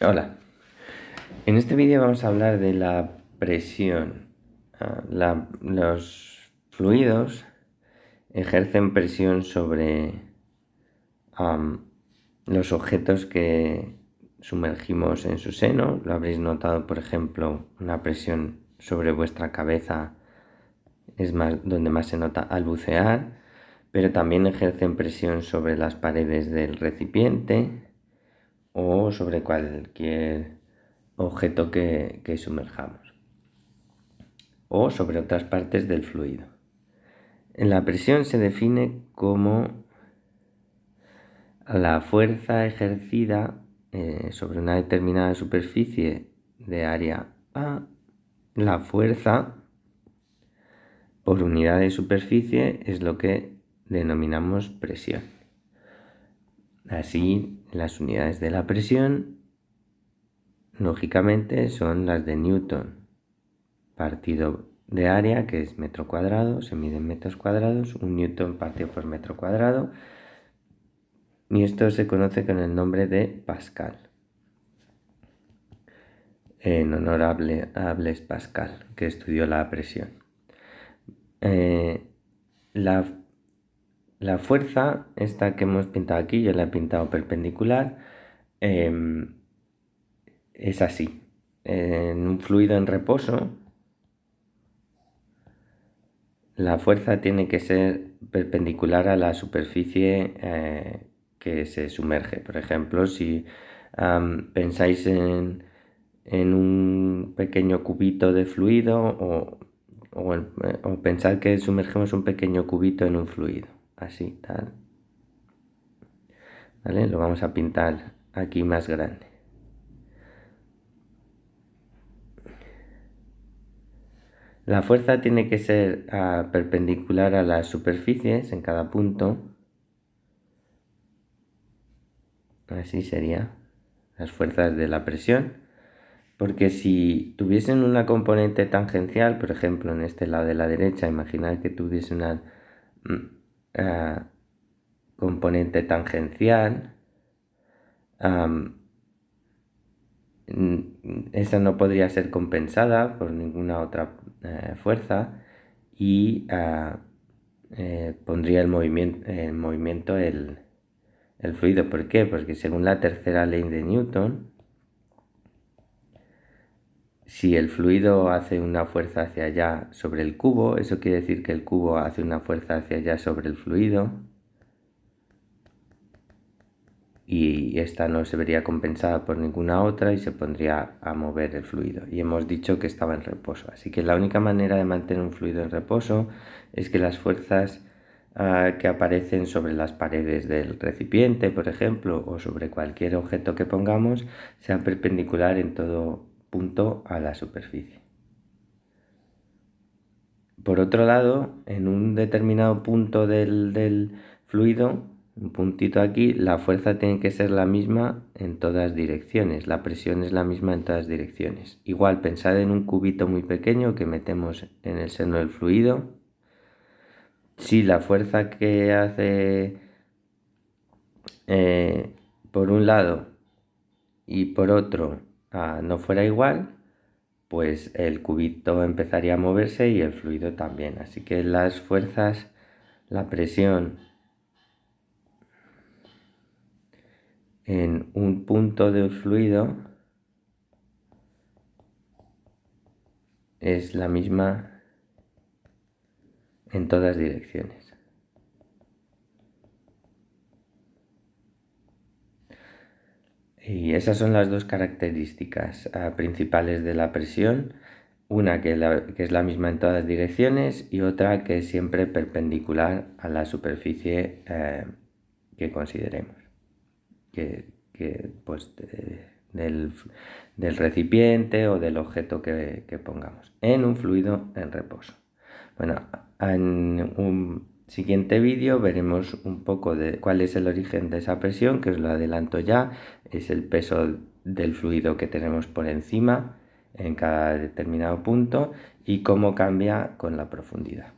Hola, en este vídeo vamos a hablar de la presión. Los fluidos ejercen presión sobre los objetos que sumergimos en su seno. Lo habréis notado, por ejemplo, una presión sobre vuestra cabeza es donde más se nota al bucear, pero también ejercen presión sobre las paredes del recipiente o sobre cualquier objeto que sumerjamos o sobre otras partes del fluido. La presión se define como la fuerza ejercida sobre una determinada superficie de área A. La fuerza por unidad de superficie es lo que denominamos presión. Así, las unidades de la presión lógicamente son las de Newton partido de área, que es metro cuadrado, se mide en metros cuadrados, 1 newton partido por metro cuadrado, y esto se conoce con el nombre de Pascal, en honor a Blaise Pascal, que estudió la presión. La fuerza, esta que hemos pintado aquí, yo la he pintado perpendicular, es así. En un fluido en reposo, la fuerza tiene que ser perpendicular a la superficie que se sumerge. Por ejemplo, si pensáis en un pequeño cubito de fluido o pensad que sumergimos un pequeño cubito en un fluido, así, tal. ¿Vale? Lo vamos a pintar aquí más grande. La fuerza tiene que ser perpendicular a las superficies en cada punto. Así sería las fuerzas de la presión. Porque si tuviesen una componente tangencial, por ejemplo en este lado de la derecha, imaginad que tuviese una componente tangencial, esa no podría ser compensada por ninguna otra fuerza y pondría en movimiento el fluido. ¿Por qué? Porque según la tercera ley de Newton, si el fluido hace una fuerza hacia allá sobre el cubo, eso quiere decir que el cubo hace una fuerza hacia allá sobre el fluido y esta no se vería compensada por ninguna otra y se pondría a mover el fluido. Y hemos dicho que estaba en reposo. Así que la única manera de mantener un fluido en reposo es que las fuerzas que aparecen sobre las paredes del recipiente, por ejemplo, o sobre cualquier objeto que pongamos, sean perpendicular en todo punto a la superficie. Por otro lado, en un determinado punto del fluido, un puntito aquí, la fuerza tiene que ser la misma en todas direcciones, la presión es la misma en todas direcciones. Igual, pensad en un cubito muy pequeño que metemos en el seno del fluido. Si la fuerza que hace por un lado y por otro no fuera igual, pues el cubito empezaría a moverse y el fluido también. Así que las fuerzas, la presión en un punto del fluido es la misma en todas direcciones. Y esas son las dos características principales de la presión. Una que es la misma en todas direcciones y otra que es siempre perpendicular a la superficie que consideremos. Pues del recipiente o del objeto que pongamos en un fluido en reposo. Bueno, en un siguiente vídeo veremos un poco de cuál es el origen de esa presión, que os lo adelanto ya, es el peso del fluido que tenemos por encima en cada determinado punto y cómo cambia con la profundidad.